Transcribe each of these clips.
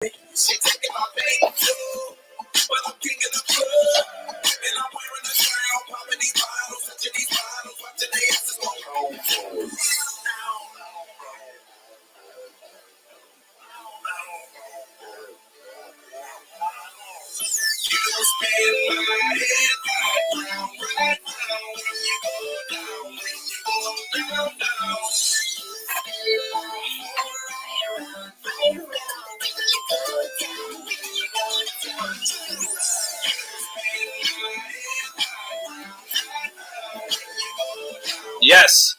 She taking my baby too, but I'm king of the club, and I'm wearing a crown, popping these bottles, touching these bottles, watching they asses go home. You spin my head right now, when you go down, down. Yes.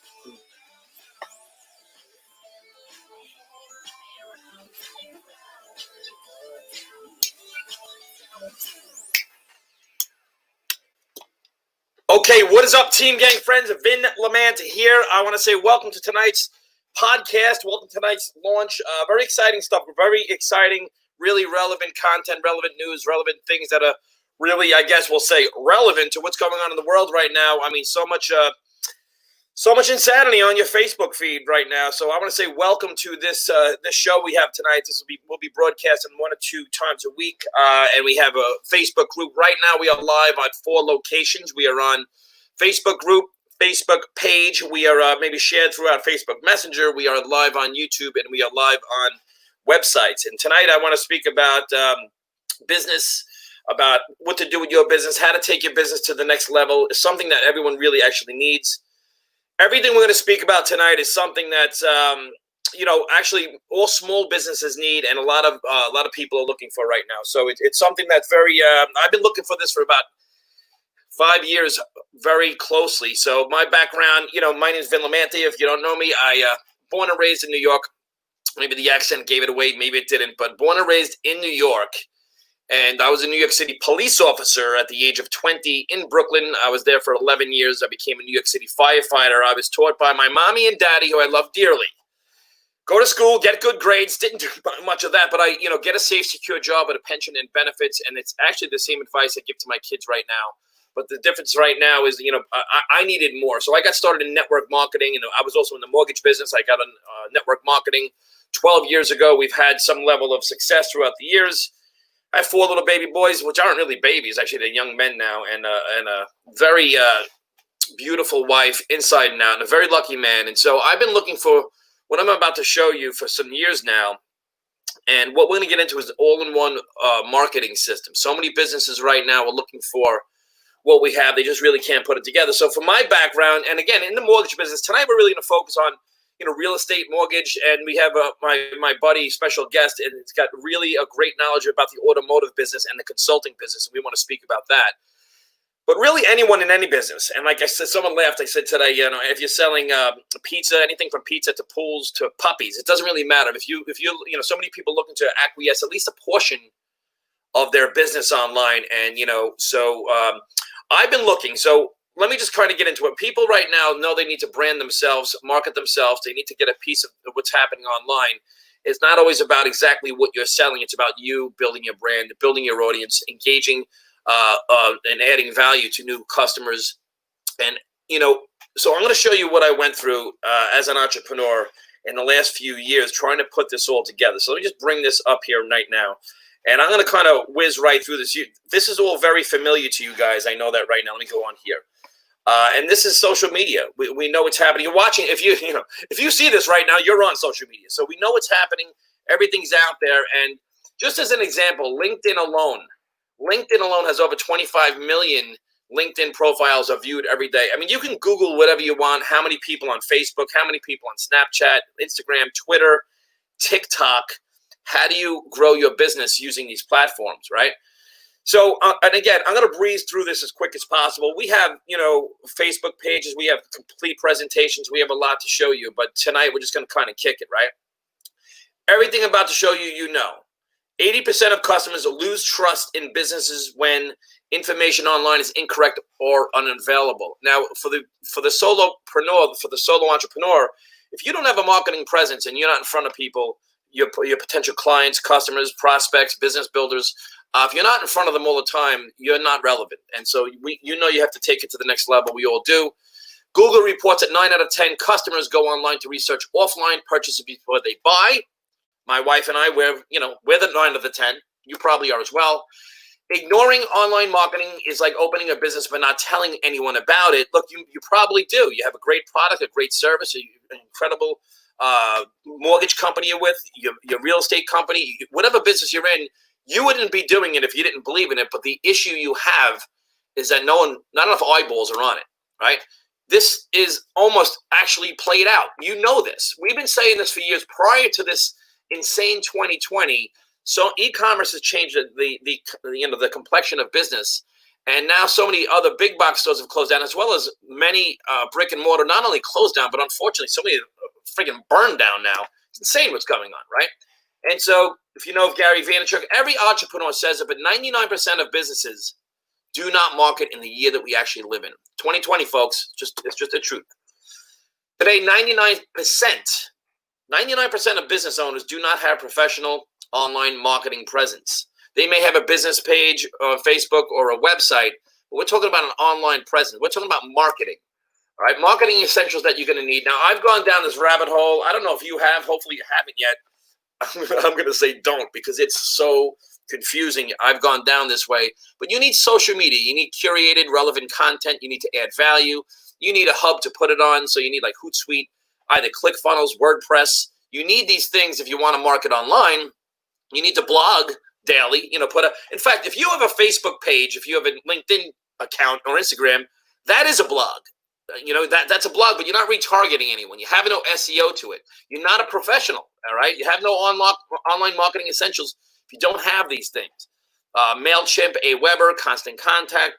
Okay, what is up, Team Gang friends? Vin Lamant here. I want to say welcome to tonight's podcast. Welcome to tonight's launch. Very exciting stuff. Very exciting, really relevant content, relevant news, relevant things that are really, I guess we'll say, relevant to what's going on in the world right now. I mean, so much insanity on your Facebook feed right now. So I want to say welcome to this show we have tonight. We'll be broadcasting 1 or 2 times a week, and we have a Facebook group right now. We are live on 4 locations. We are on Facebook group, Facebook page. We are maybe shared throughout Facebook Messenger. We are live on YouTube, and we are live on websites. And tonight I want to speak about business, about what to do with your business, how to take your business to the next level. It's something that everyone really actually needs. Everything we're going to speak about tonight is something that's, actually all small businesses need, and a lot of people are looking for right now. So it's something that's very. I've been looking for this for about 5 years, very closely. So my background, my name is Vin Lamante. If you don't know me, I born and raised in New York. Maybe the accent gave it away, maybe it didn't. But born and raised in New York. And I was a New York City police officer at the age of 20 in Brooklyn. I was there for 11 years. I became a New York City firefighter. I was taught by my mommy and daddy, who I love dearly. Go to school, get good grades. Didn't do much of that, but I, get a safe, secure job with a pension and benefits. And it's actually the same advice I give to my kids right now. But the difference right now is, I needed more. So I got started in network marketing, and I was also in the mortgage business. I got on network marketing 12 years ago. We've had some level of success throughout the years. I have 4 little baby boys, which aren't really babies. Actually, they're young men now, and a very beautiful wife inside and out, and a very lucky man. And so I've been looking for what I'm about to show you for some years now. And what we're going to get into is an all-in-one marketing system. So many businesses right now are looking for what we have. They just really can't put it together. So for my background, and again, in the mortgage business, tonight we're really going to focus on real estate, mortgage, and we have my buddy, special guest, and it's got really a great knowledge about the automotive business and the consulting business, and we want to speak about that. But really, anyone in any business, and like I said, someone laughed. I said today, if you're selling pizza, anything from pizza to pools to puppies, it doesn't really matter. If you so many people looking to acquiesce at least a portion of their business online, and I've been looking. So let me just try to get into it. People right now know they need to brand themselves, market themselves. They need to get a piece of what's happening online. It's not always about exactly what you're selling. It's about you building your brand, building your audience, engaging and adding value to new customers. And, so I'm going to show you what I went through as an entrepreneur in the last few years trying to put this all together. So let me just bring this up here right now. And I'm going to kind of whiz right through this. This is all very familiar to you guys. I know that right now. Let me go on here. And this is social media. We know what's happening. You're watching. If you see this right now, you're on social media. So we know what's happening. Everything's out there. And just as an example, LinkedIn alone has over 25 million LinkedIn profiles are viewed every day. I mean, you can Google whatever you want. How many people on Facebook? How many people on Snapchat, Instagram, Twitter, TikTok? How do you grow your business using these platforms, right? So, and again, I'm going to breeze through this as quick as possible. We have, Facebook pages. We have complete presentations. We have a lot to show you. But tonight, we're just going to kind of kick it, right? Everything I'm about to show you, 80% of customers lose trust in businesses when information online is incorrect or unavailable. Now, for the solopreneur, for the solo entrepreneur, if you don't have a marketing presence and you're not in front of people, your potential clients, customers, prospects, business builders, if you're not in front of them all the time, you're not relevant. And so you have to take it to the next level. We all do. Google reports that 9 out of 10 customers go online to research offline purchases before they buy. My wife and I, we're the 9 of the 10. You probably are as well. Ignoring online marketing is like opening a business but not telling anyone about it. Look, you probably do. You have a great product, a great service, an incredible mortgage company you're with, your real estate company, whatever business you're in. You wouldn't be doing it if you didn't believe in it. But the issue you have is that not enough eyeballs are on it, right? This is almost actually played out. You know this. We've been saying this for years prior to this insane 2020. So e-commerce has changed the complexion of business, and now so many other big box stores have closed down, as well as many brick and mortar not only closed down, but unfortunately so many freaking burned down now. It's insane what's going on, right? And so if you know of Gary Vaynerchuk, every entrepreneur says it, but 99% of businesses do not market in the year that we actually live in. 2020, folks, it's just the truth. Today, 99% of business owners do not have professional online marketing presence. They may have a business page on Facebook or a website, but we're talking about an online presence. We're talking about marketing, all right? Marketing essentials that you're going to need. Now, I've gone down this rabbit hole. I don't know if you have. Hopefully you haven't yet. I'm going to say don't, because it's so confusing. I've gone down this way. But you need social media. You need curated, relevant content. You need to add value. You need a hub to put it on. So you need like Hootsuite, either ClickFunnels, WordPress. You need these things if you want to market online. You need to blog daily. In fact, if you have a Facebook page, if you have a LinkedIn account or Instagram, that is a blog. That's a blog, but you're not retargeting anyone. You have no SEO to it. You're not a professional, all right? You have no online marketing essentials if you don't have these things. MailChimp, Aweber, Constant Contact,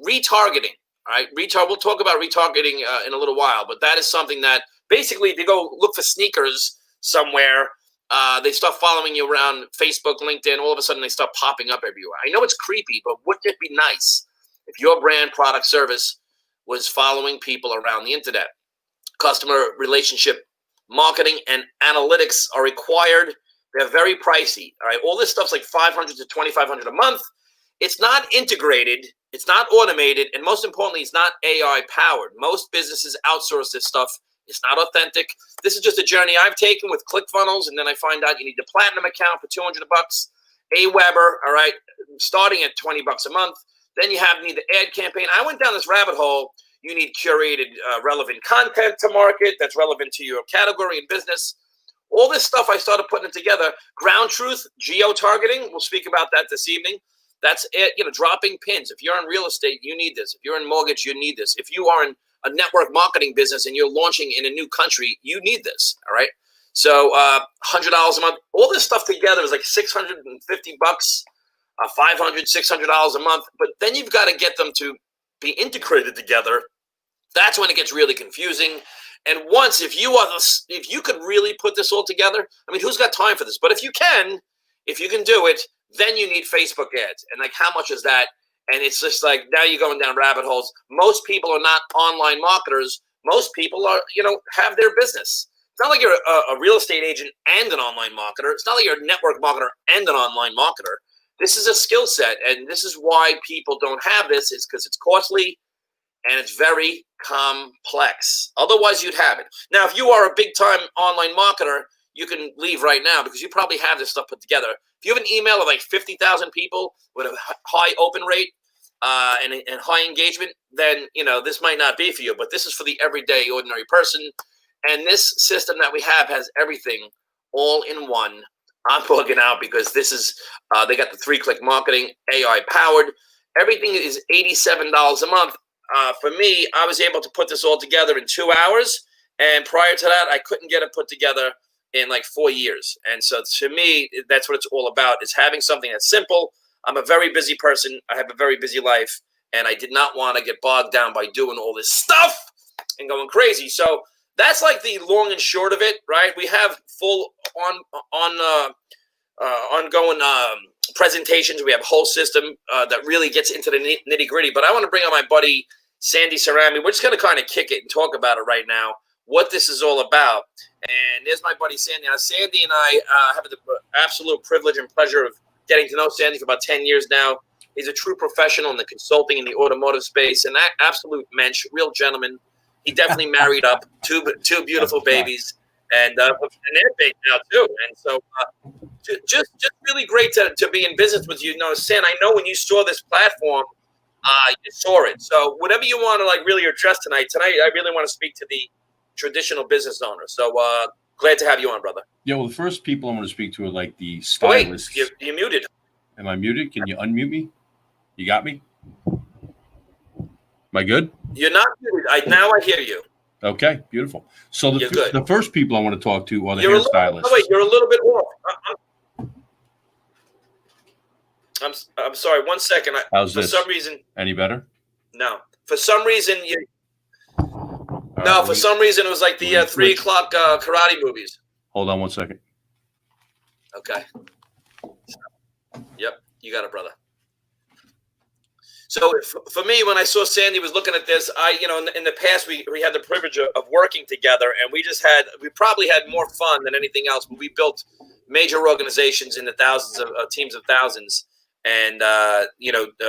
retargeting, all right? We'll talk about retargeting in a little while, but that is something that basically if you go look for sneakers somewhere, they start following you around Facebook, LinkedIn. All of a sudden, they start popping up everywhere. I know it's creepy, but wouldn't it be nice if your brand, product, service was following people around the internet? Customer relationship marketing and analytics are required. They're very pricey. All right, all this stuff's like $500 to $2,500 a month. It's not integrated. It's not automated, and most importantly, it's not AI powered. Most businesses outsource this stuff. It's not authentic. This is just a journey I've taken with ClickFunnels, and then I find out you need the platinum account for $200. Aweber, all right, starting at $20 a month. Then you need the ad campaign. I went down this rabbit hole. You need curated, relevant content to market that's relevant to your category and business. All this stuff I started putting it together. Ground truth, geo-targeting. We'll speak about that this evening. That's it. Dropping pins. If you're in real estate, you need this. If you're in mortgage, you need this. If you are in a network marketing business and you're launching in a new country, you need this. All right. So $100 a month. All this stuff together is like $650, $500, $600 a month. But then you've got to get them to be integrated together. That's when it gets really confusing. And if you could really put this all together, I mean, who's got time for this? But if you can do it, then you need Facebook ads. And like, how much is that? And it's just like, now you're going down rabbit holes. Most people are not online marketers. Most people are, have their business. It's not like you're a real estate agent and an online marketer. It's not like you're a network marketer and an online marketer. This is a skill set. And this is why people don't have this, is because it's costly and it's very complex. Otherwise, you'd have it. Now, if you are a big-time online marketer, you can leave right now because you probably have this stuff put together. If you have an email of like 50,000 people with a high open rate and high engagement, then, this might not be for you. But this is for the everyday, ordinary person. And this system that we have has everything all in one. I'm plugging out because this is, they got the 3-click marketing, AI powered. Everything is $87 a month. For me, I was able to put this all together in 2 hours. And prior to that, I couldn't get it put together in like 4 years. And so to me, that's what it's all about, is having something that's simple. I'm a very busy person. I have a very busy life. And I did not want to get bogged down by doing all this stuff and going crazy. So that's like the long and short of it, right? We have full ongoing presentations. We have a whole system that really gets into the nitty gritty. But I want to bring on my buddy, Sandy Cerami. We're just going to kind of kick it and talk about it right now, what this is all about. And there's my buddy, Sandy. Now, Sandy and I have the absolute privilege and pleasure of getting to know Sandy for about 10 years now. He's a true professional in the consulting in the automotive space, and that absolute mensch, real gentleman. He definitely married up two beautiful babies. and they're big now too. And so just really great to be in business with you. No, San, I know when you saw this platform, you saw it. So whatever you want to like really address tonight, I really want to speak to the traditional business owner. So glad to have you on, brother. Yeah, well, the first people I'm going to speak to are like the Oh, wait, stylists. you're muted. Am I muted? Can you unmute me? You got me? Am I good? You're not muted. Now I hear you. Okay, beautiful. So the first people I want to talk to are the hairstylists. Wait, you're a little bit off. I'm sorry. 1 second. How's for this? Some reason. Any better? No. For some reason you. For some reason it was like the 3 o'clock karate movies. Hold on 1 second. Okay. Yep, you got it, brother. So for me, when I saw Sandy was looking at this, in the past we had the privilege of working together, and we probably had more fun than anything else. But we built major organizations in the thousands of teams of thousands, and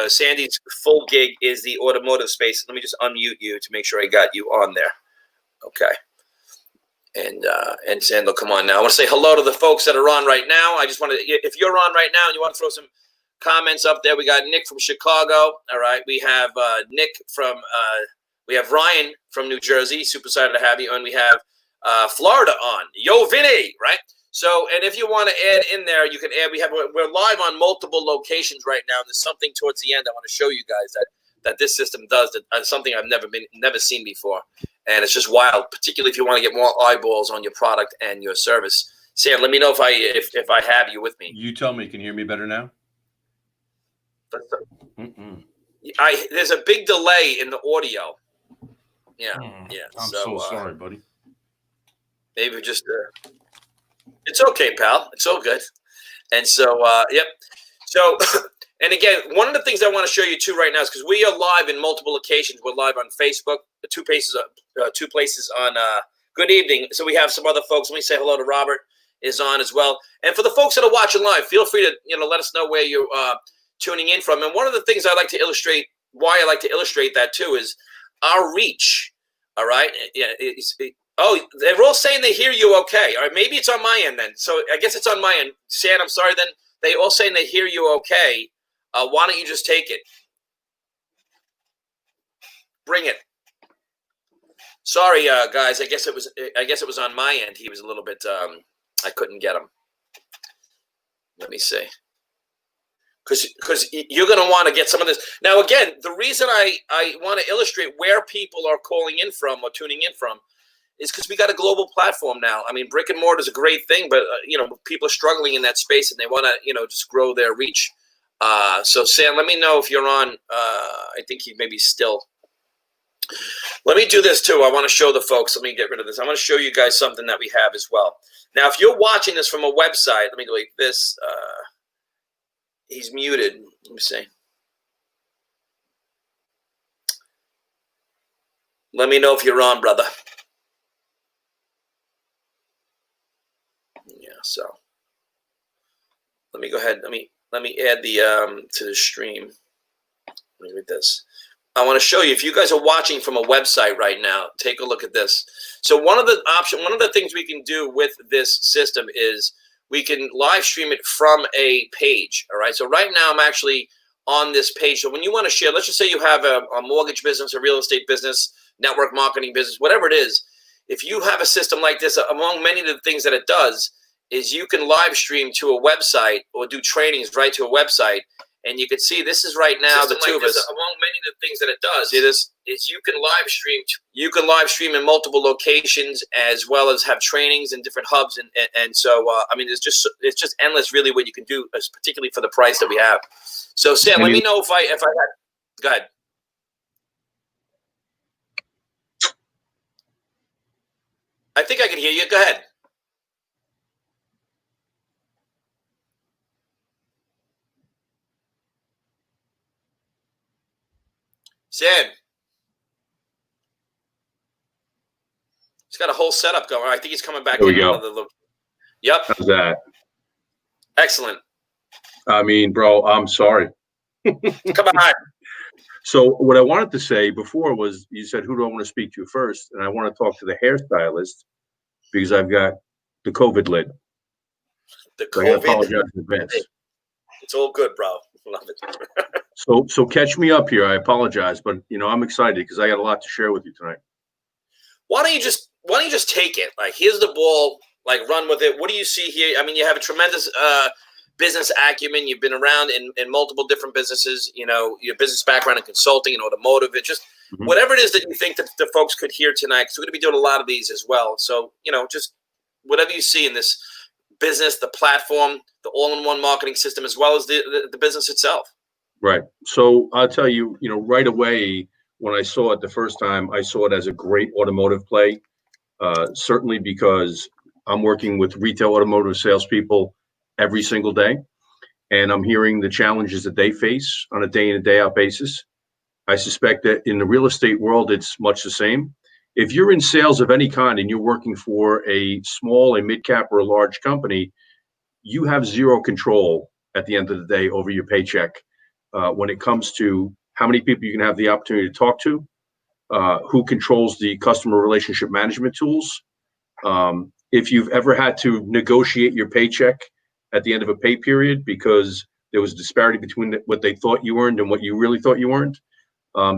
Sandy's full gig is the automotive space. Let me just unmute you to make sure I got you on there. Okay. And Sandro, come on now. I want to say hello to the folks that are on right now. I just want to, if you're on right now and you want to throw some comments up there, we got Nick from Chicago. All right. We have Nick we have Ryan from New Jersey. Super excited to have you. And we have Florida on. Yo, Vinny, right? So, and if you want to add in there, you can add. We're live on multiple locations right now. There's something towards the end I want to show you guys that this system does. Something I've never seen before. And it's just wild, particularly if you want to get more eyeballs on your product and your service. Sam, let me know if I have you with me. You tell me. Can you hear me better now? There's a big delay in the audio. Yeah, yeah. I'm so sorry, buddy. Maybe just it's okay, pal. It's all good. And so, yep. So. And again, one of the things I want to show you too right now is because we are live in multiple locations. We're live on Facebook, two places on Good Evening. So we have some other folks. Let me say hello to Robert is on as well. And for the folks that are watching live, feel free to let us know where you're tuning in from. And one of the things I like to illustrate, why I like to illustrate that too, is our reach. All right. Yeah. They're all saying they hear you okay. All right. Maybe it's on my end then. So I guess it's on my end. San, I'm sorry then. They all saying they hear you okay. Why don't you just take it? Bring it. Sorry, guys. I guess it was on my end. He was a little bit. I couldn't get him. Let me see. Because you're going to want to get some of this. Now, again, the reason I want to illustrate where people are calling in from or tuning in from is because we got a global platform now. I mean, brick and mortar is a great thing, but people are struggling in that space and they want to just grow their reach. So Sam, let me know if you're on. I think he may be still. Let me do this too. I want to show the folks. Let me get rid of this. I want to show you guys something that we have as well. Now, if you're watching this from a website, let me go like this. He's muted. Let me see. Let me know if you're on, brother. Yeah. So let me go ahead. Let me add the to the stream. Let me read this. I want to show you, if you guys are watching from a website right now, take a look at this. So one of the things we can do with this system is we can live stream it from a page. All right. So right now I'm actually on this page. So when you want to share, let's just say you have a mortgage business, a real estate business, network marketing business, whatever it is. If you have a system like this, among many of the things that it does is you can live stream to a website or do trainings right to a website. And you can see this is right now the two of us. Among many of the things that it does, see this is you can live stream. You can live stream in multiple locations as well as have trainings in different hubs, and so I mean, it's just endless, really, what you can do, particularly for the price that we have. So Sam, let me know if I had. Go ahead. I think I can hear you. Go ahead. Sam. He's got a whole setup going. I think he's coming back. There we go. Yep. How's that? Excellent. I mean, bro, I'm sorry. Come on. So what I wanted to say before was, you said, who do I want to speak to first? And I want to talk to the hairstylist. because I've got the COVID lid. The So I gotta COVID. apologize in advance. It's all good, bro. Love it. So catch me up here. I apologize, but I'm excited because I got a lot to share with you tonight. Why don't you just take it? Like, here's the ball. Like, run with it. What do you see here? I mean, you have a tremendous business acumen. You've been around in multiple different businesses. Your business background in consulting and automotive. It just whatever it is that you think that the folks could hear tonight, because we're going to be doing a lot of these as well. So, just whatever you see in this business, the platform, the all-in-one marketing system, as well as the business itself. Right. So I'll tell you, right away when I saw it the first time, I saw it as a great automotive play. Certainly because I'm working with retail automotive salespeople every single day, and I'm hearing the challenges that they face on a day in and day out basis. I suspect that in the real estate world, it's much the same. If you're in sales of any kind and you're working for a small, a mid-cap, or a large company, you have zero control at the end of the day over your paycheck when it comes to how many people you can have the opportunity to talk to, who controls the customer relationship management tools. If you've ever had to negotiate your paycheck at the end of a pay period because there was a disparity between what they thought you earned and what you really thought you earned,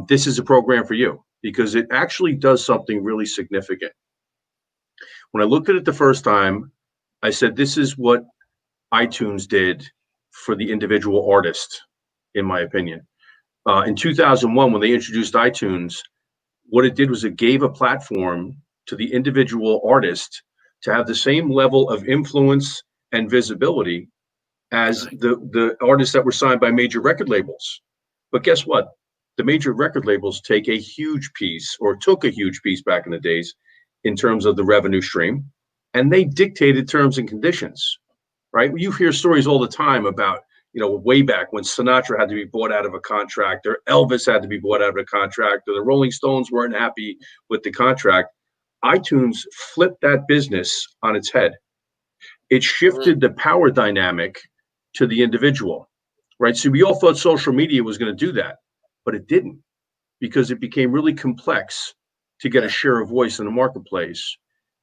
this is a program for you because it actually does something really significant. When I looked at it the first time, I said, this is what iTunes did for the individual artist, in my opinion. In 2001, when they introduced iTunes, what it did was it gave a platform to the individual artist to have the same level of influence and visibility as the artists that were signed by major record labels. But guess what? The major record labels take a huge piece, or took a huge piece back in the days, in terms of the revenue stream, and they dictated terms and conditions, right? You hear stories all the time about, way back when Sinatra had to be bought out of a contract, or Elvis had to be bought out of a contract, or the Rolling Stones weren't happy with the contract. iTunes flipped that business on its head. It shifted the power dynamic to the individual, right? So we all thought social media was going to do that, but it didn't, because it became really complex to get a share of voice in the marketplace.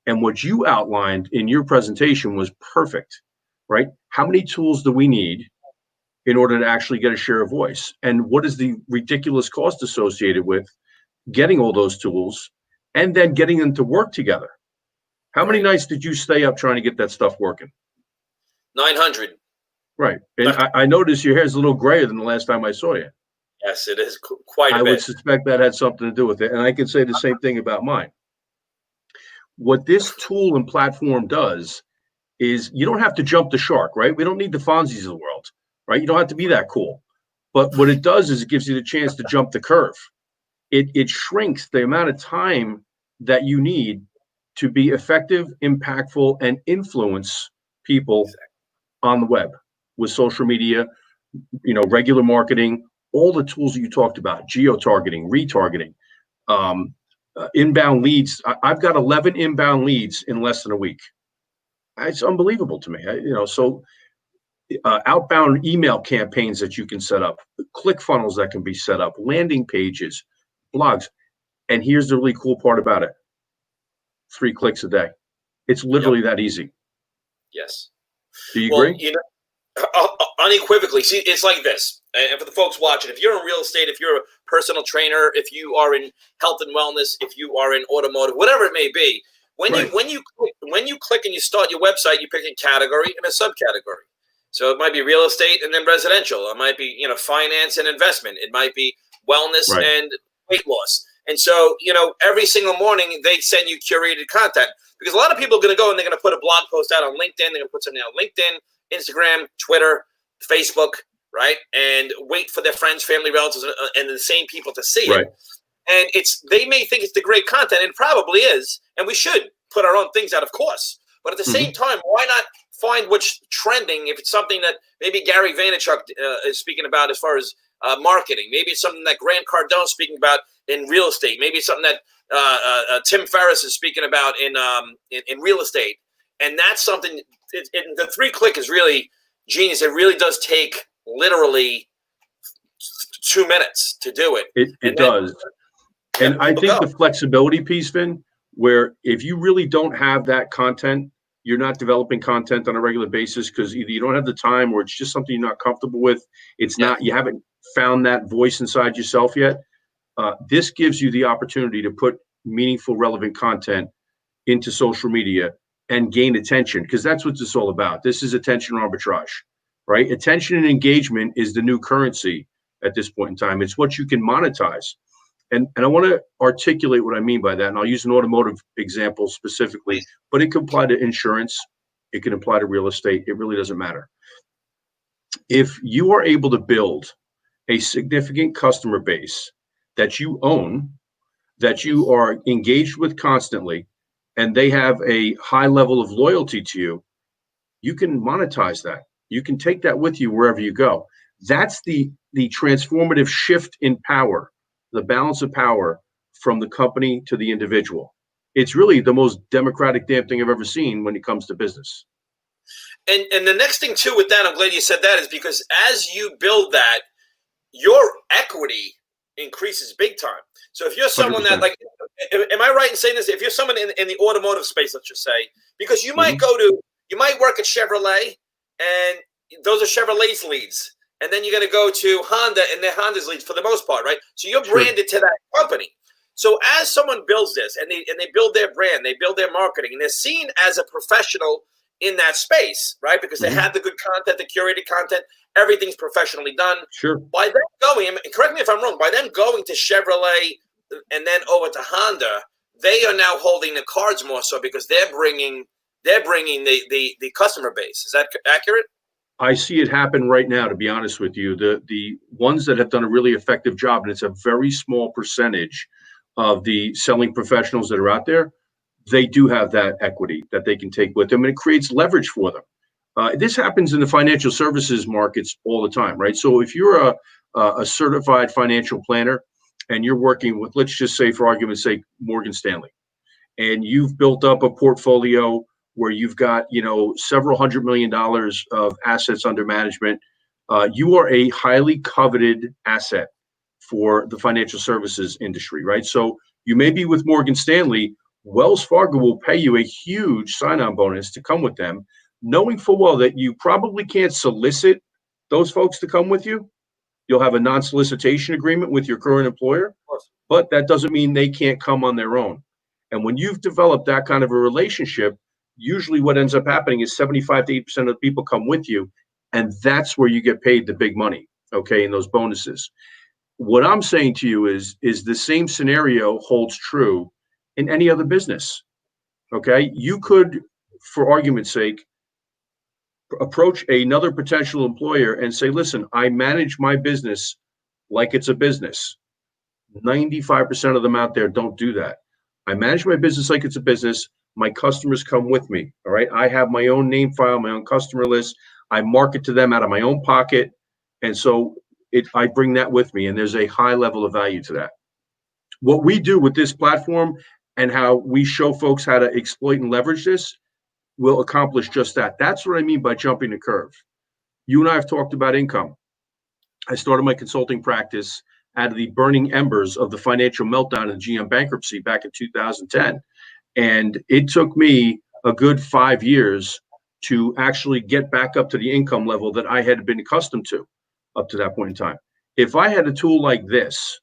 And what you outlined in your presentation was perfect, right? How many tools do we need in order to actually get a share of voice? And what is the ridiculous cost associated with getting all those tools and then getting them to work together? How many nights did you stay up trying to get that stuff working? 900. Right. And I noticed your hair is a little grayer than the last time I saw you. Yes, it is quite a bit. I would suspect that had something to do with it. And I can say the same thing about mine. What this tool and platform does is you don't have to jump the shark, right? We don't need the Fonzies of the world, right? You don't have to be that cool. But what it does is it gives you the chance to jump the curve. It shrinks the amount of time that you need to be effective, impactful, and influence people on the web with social media, regular marketing, all the tools that you talked about, geo-targeting, retargeting, inbound leads. I've got 11 inbound leads in less than a week. It's unbelievable to me. Outbound email campaigns that you can set up, click funnels that can be set up, landing pages, blogs. And here's the really cool part about it. 3 clicks a day. It's literally that easy. Yes. Do you agree? Unequivocally. See, it's like this. And for the folks watching, if you're in real estate, if you're a personal trainer, if you are in health and wellness, if you are in automotive, whatever it may be, when you click and you start your website, you pick a category and a subcategory. So it might be real estate and then residential. It might be, finance and investment. It might be wellness and weight loss. And so, every single morning they send you curated content, because a lot of people are going to go and they're going to put a blog post out on LinkedIn. They're going to put something on LinkedIn, Instagram, Twitter, Facebook, right? And wait for their friends, family, relatives, and the same people to see it. And they may think it's the great content, and it probably is. And we should put our own things out, of course. But at the same time, why not find what's trending? If it's something that maybe Gary Vaynerchuk is speaking about as far as marketing, maybe it's something that Grant Cardone is speaking about in real estate. Maybe it's something that Tim Ferriss is speaking about in real estate. And that's something. The 3-click is really genius. It really does take literally 2 minutes to do it. It does. And I think the flexibility piece, Vin, where if you really don't have that content, you're not developing content on a regular basis because either you don't have the time or it's just something you're not comfortable with. It's Yeah. not, you haven't found that voice inside yourself yet. This gives you the opportunity to put meaningful, relevant content into social media and gain attention, because that's what this is all about. This is attention arbitrage, right? Attention and engagement is the new currency at this point in time. It's what you can monetize. And I want to articulate what I mean by that. And I'll use an automotive example specifically, but it can apply to insurance. It can apply to real estate. It really doesn't matter. If you are able to build a significant customer base that you own, that you are engaged with constantly, and they have a high level of loyalty to you, you can monetize that. You can take that with you wherever you go. That's the transformative shift in power, the balance of power from the company to the individual. It's really the most democratic damn thing I've ever seen when it comes to business. And the next thing too with that, I'm glad you said that, is because as you build that, your equity increases big time. So if you're someone 100%. that, like, am I right in saying this? If you're someone in the automotive space, let's just say, because you might you might work at Chevrolet, and those are Chevrolet's leads, and then you're going to go to Honda, and they're Honda's leads for the most part, right? So you're branded to that company. So as someone builds this, and they build their brand, they build their marketing, and they're seen as a professional in that space, right? Because they have the good content, the curated content, everything's professionally done. Sure. By them going, and correct me if I'm wrong, by them going to Chevrolet and then over to Honda, they are now holding the cards more so because they're bringing the customer base. Is that accurate? I see it happen right now, to be honest with you. The ones that have done a really effective job, and it's a very small percentage of the selling professionals that are out there, they do have that equity that they can take with them, and it creates leverage for them. This happens in the financial services markets all the time, right? So if you're a certified financial planner and you're working with, let's just say for argument's sake, Morgan Stanley, and you've built up a portfolio where you've got, several $100 million of assets under management, you are a highly coveted asset for the financial services industry, right? So you may be with Morgan Stanley. Wells Fargo will pay you a huge sign-on bonus to come with them, knowing full well that you probably can't solicit those folks to come with you. You'll have a non-solicitation agreement with your current employer, but that doesn't mean they can't come on their own. And when you've developed that kind of a relationship, usually what ends up happening is 75 to 80% of the people come with you, and that's where you get paid the big money, okay, in those bonuses. What I'm saying to you is the same scenario holds true in any other business, okay? You could, for argument's sake, approach another potential employer and say, listen, I manage my business like it's a business. 95% of them out there don't do that. I manage my business like it's a business. My customers come with me, all right? I have my own name file, my own customer list. I market to them out of my own pocket. And so I bring that with me, and there's a high level of value to that. What we do with this platform and how we show folks how to exploit and leverage this will accomplish just that. That's what I mean by jumping the curve. You and I have talked about income. I started my consulting practice out of the burning embers of the financial meltdown and GM bankruptcy back in 2010. And it took me a good 5 years to actually get back up to the income level that I had been accustomed to up to that point in time. If I had a tool like this,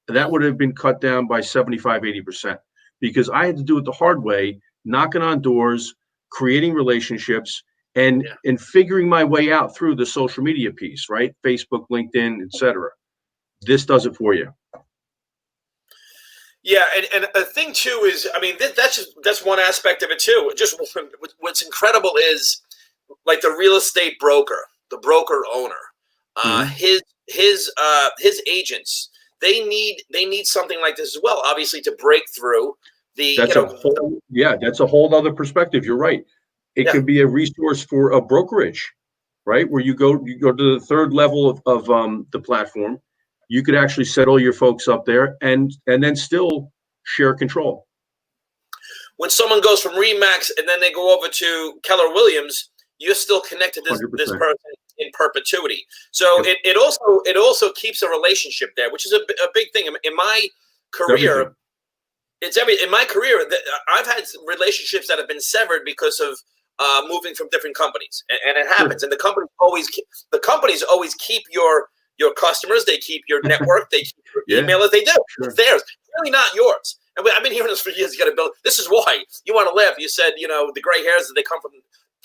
that would have been cut down by 75, 80%, because I had to do it the hard way, knocking on doors, creating relationships, and figuring my way out through the social media piece, right? Facebook, LinkedIn, etc. This does it for you. Yeah, and the thing too is, I mean, that's one aspect of it too. Just what's incredible is, like, the real estate broker, the broker owner, his agents, they need something like this as well, obviously, to break through the. That's a whole other perspective. You're right. It could be a resource for a brokerage, right? Where you go to the third level of the platform. You could actually set all your folks up there and then still share control. When someone goes from Remax and then they go over to Keller Williams, you're still connected to this person in perpetuity. So it also keeps a relationship there, which is a big thing. In my career, it's in my career that I've had relationships that have been severed because of moving from different companies, and it happens. And the companies always keep your customers, they keep your network, they keep your emailers, they do. Sure. It's theirs, it's really not yours. And I've been hearing this for years. You got to build. This is why you want to laugh. You said, the gray hairs that they come from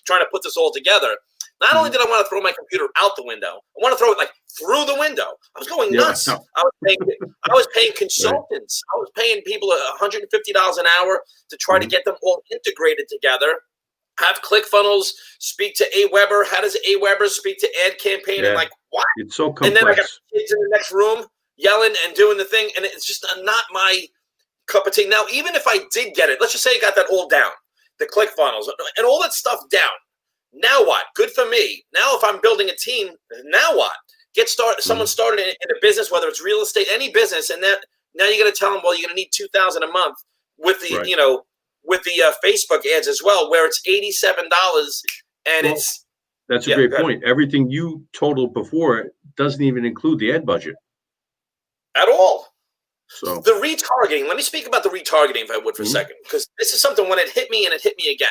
trying to put this all together. Not only did I want to throw my computer out the window, I want to throw it like through the window. I was going nuts. No. I was paying consultants. Right. I was paying people $150 an hour to try to get them all integrated together. Have ClickFunnels speak to AWeber. How does AWeber speak to Ad Campaign? And like, what? It's so complex. And then I got kids in the next room yelling and doing the thing, and it's just not my cup of tea. Now, even if I did get it, let's just say I got that all down, the ClickFunnels and all that stuff down. Now what? Good for me. Now if I'm building a team, now what? Get started. Someone started in a business, whether it's real estate, any business, and that now you're going to tell them, well, you're going to need $2,000 a month with the with the Facebook ads as well, where it's $87 and it's. That's a great point. Everything you totaled before doesn't even include the ad budget at all. So the retargeting. Let me speak about the retargeting, if I would, for a second, because this is something when it hit me and it hit me again.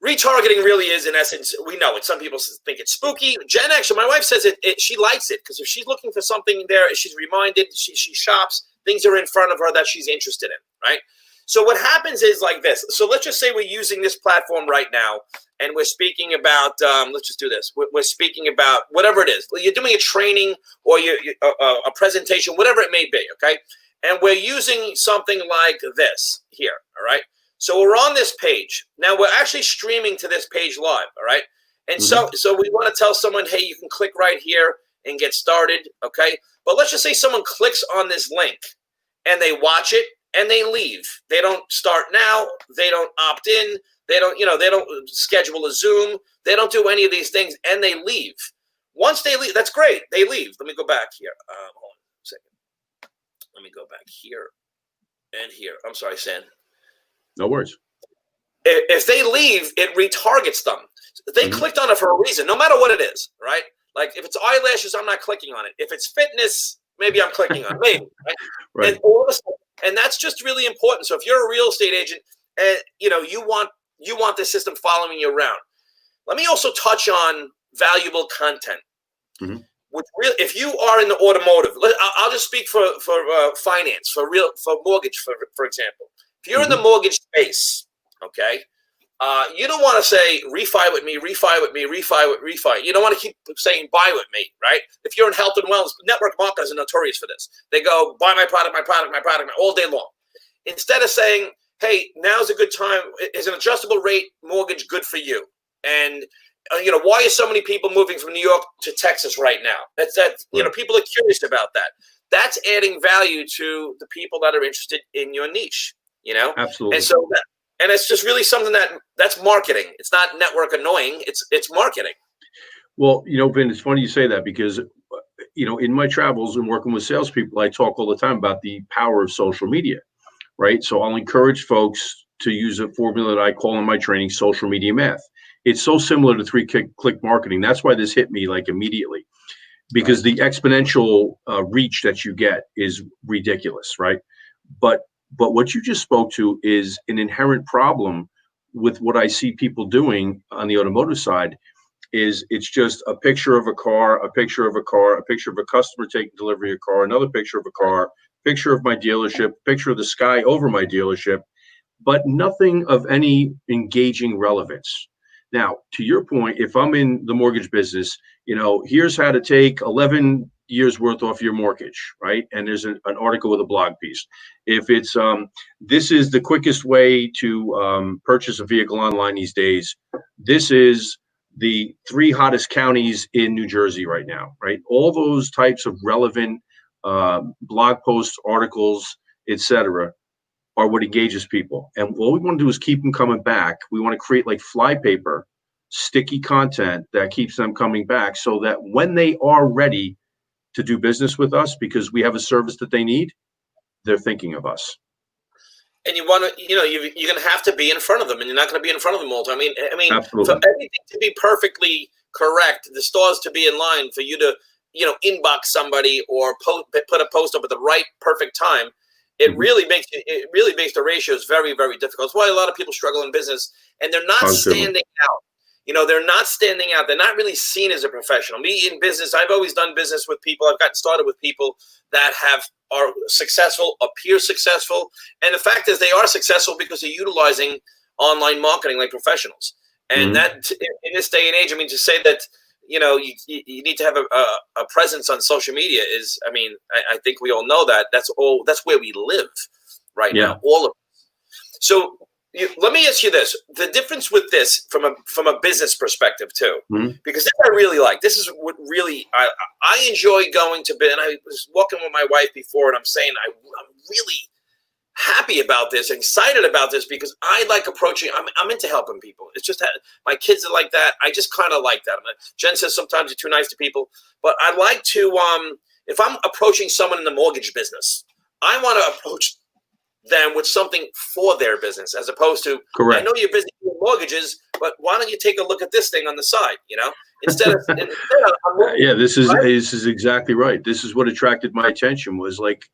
Retargeting really is, in essence, we know it. Some people think it's spooky. Jen, actually, my wife says she likes it because if she's looking for something there, she's reminded, she shops, things are in front of her that she's interested in, right? So what happens is like this. So let's just say we're using this platform right now, and we're speaking about, let's just do this. We're speaking about whatever it is. You're doing a training or a presentation, whatever it may be, okay? And we're using something like this here, all right? So we're on this page. Now we're actually streaming to this page live, all right? And so we want to tell someone, hey, you can click right here and get started, okay? But let's just say someone clicks on this link and they watch it and they leave. They don't start now. They don't opt in. They don't, they don't schedule a Zoom. They don't do any of these things and they leave. Once they leave, that's great. They leave. Let me go back here. Hold on a second. Let me go back here and here. I'm sorry, Sam. No worries. If they leave, it retargets them. They clicked on it for a reason, no matter what it is, right? Like if it's eyelashes, I'm not clicking on it. If it's fitness, maybe I'm clicking on it. Maybe, right? Right. And all of a sudden, and that's just really important. So if you're a real estate agent and you want this system following you around, let me also touch on valuable content. If you are in the automotive, I'll just speak for finance, for mortgage, for example. If you're in the mortgage space, okay, you don't want to say refi with me, refi with me, refi with refi. You don't want to keep saying buy with me, right? If you're in health and wellness, network marketers are notorious for this. They go buy my product, all day long. Instead of saying, hey, now's a good time. Is an adjustable rate mortgage good for you? And why are so many people moving from New York to Texas right now? People are curious about that. That's adding value to the people that are interested in your niche. Absolutely. And so and it's just really something that's marketing. It's not network annoying. It's marketing. Well, Vin, it's funny you say that because, in my travels and working with salespeople, I talk all the time about the power of social media, right? So I'll encourage folks to use a formula that I call in my training, social media math. It's so similar to 3-click marketing. That's why this hit me like immediately, because the exponential reach that you get is ridiculous, right? But what you just spoke to is an inherent problem with what I see people doing on the automotive side. Is it's just a picture of a car, a picture of a car, a picture of a customer taking delivery of a car, another picture of a car, picture of my dealership, picture of the sky over my dealership, but nothing of any engaging relevance. Now, to your point, if I'm in the mortgage business, here's how to take 11 years worth off your mortgage, right? And there's an article with a blog piece. If it's this is the quickest way to purchase a vehicle online these days. This is the 3 hottest counties in New Jersey right now, right? All those types of relevant blog posts, articles, etc., are what engages people. And what we want to do is keep them coming back. We want to create like flypaper, sticky content that keeps them coming back so that when they are ready to do business with us because we have a service that they need, they're thinking of us. And you want to, you're going to have to be in front of them, and you're not going to be in front of them all the time. I mean, Absolutely. For everything to be perfectly correct, the stars to be in line for you to, inbox somebody or put a post up at the right perfect time, it really makes the ratios very, very difficult. It's why a lot of people struggle in business, and they're not standing out. They're not standing out. They're not really seen as a professional. Me in business, I've always done business with people. I've gotten started with people that are successful, appear successful. And the fact is they are successful because they're utilizing online marketing like professionals. And that in this day and age, I mean, to say that, you need to have a presence on social media is, I mean, I think we all know that that's where we live right now, all of us. So let me ask you this: the difference with this from a business perspective too, because this I really like. This is what really I enjoy going to. And I was walking with my wife before, and I'm saying I'm really happy about this, excited about this, because I like approaching. I'm into helping people. It's just that my kids are like that. I just kind of like that. Jen says sometimes you're too nice to people, but I like to. If I'm approaching someone in the mortgage business, I want to approach them with something for their business, as opposed to, I know you're busy with mortgages, but why don't you take a look at this thing on the side, instead of this is exactly right. This is what attracted my attention, was like,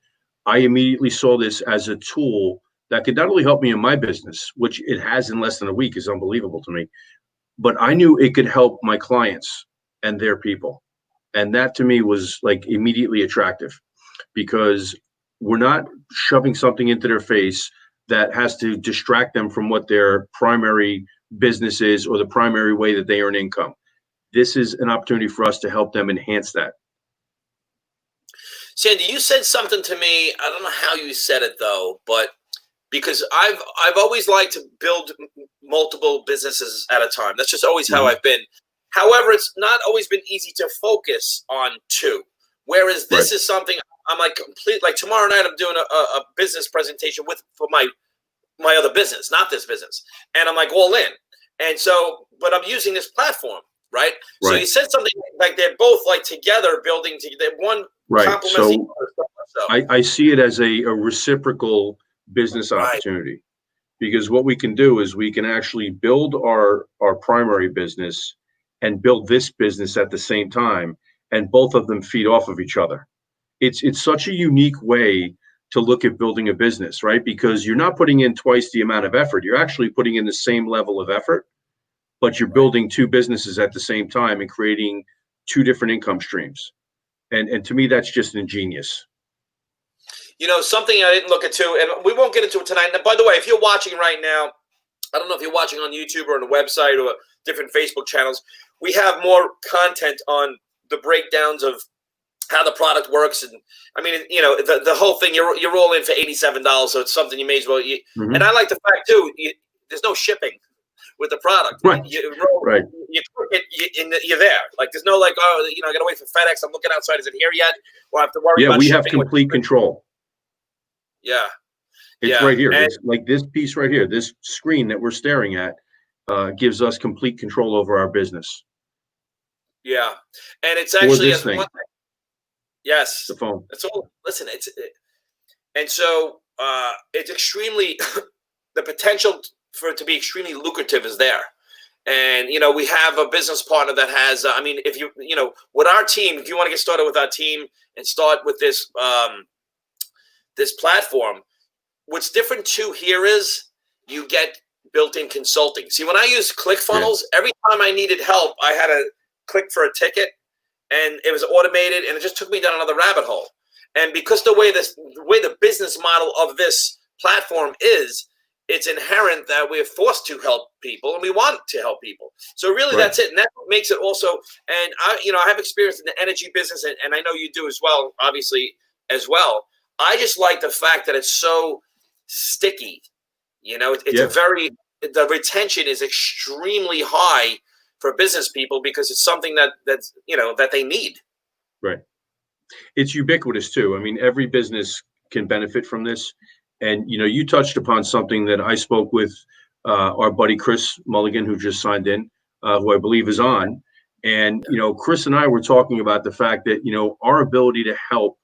I immediately saw this as a tool that could not only help me in my business, which it has in less than a week, is unbelievable to me, but I knew it could help my clients and their people. And that to me was like immediately attractive, because we're not shoving something into their face that has to distract them from what their primary business is or the primary way that they earn income. This is an opportunity for us to help them enhance that. Sandy, you said something to me. I don't know how you said it though, but because I've always liked to build multiple businesses at a time. That's just always how I've been. However, it's not always been easy to focus on two. Whereas this is something I'm like like tomorrow night I'm doing a business presentation for my other business, not this business. And I'm like all in. And so, but I'm using this platform, right? So you said something like they're both like together building together. One complements the other. I see it as a reciprocal business opportunity, because what we can do is we can actually build our primary business and build this business at the same time, and both of them feed off of each other. It's such a unique way to look at building a business, right? Because you're not putting in twice the amount of effort. You're actually putting in the same level of effort, but you're building two businesses at the same time and creating two different income streams. And to me, that's just ingenious. Something I didn't look into, and we won't get into it tonight. And by the way, if you're watching right now, I don't know if you're watching on YouTube or on the website or different Facebook channels, we have more content on the breakdowns of how the product works. And I mean, the whole thing, you're all in for $87. So it's something you may as well eat. And I like the fact too, there's no shipping with the product. You click it, you're there. Like there's no like, I got to wait for FedEx. I'm looking outside. Is it here yet? Or I have to worry about we shipping. have complete control. Yeah. It's right here. It's like this piece right here, this screen that we're staring at gives us complete control over our business. Yeah. And it's actually this thing. Yes. The phone. It's all, listen, and so it's extremely, the potential for it to be extremely lucrative is there. And, we have a business partner that has, if you, with our team, if you want to get started with our team and start with this, this platform, what's different too here is you get built-in consulting. See, when I use ClickFunnels, every time I needed help, I had to click for a ticket, and it was automated, and it just took me down another rabbit hole. And because the way the business model of this platform is, it's inherent that we're forced to help people, and we want to help people. So really, that's it, and that makes it also. And I have experience in the energy business, and I know you do as well, obviously as well. I just like the fact that it's so sticky. It's a very, the retention is extremely high for business people because it's something that they need. Right. It's ubiquitous too. I mean, every business can benefit from this. And, you touched upon something that I spoke with our buddy, Chris Mulligan, who just signed in, who I believe is on. And, Chris and I were talking about the fact that, our ability to help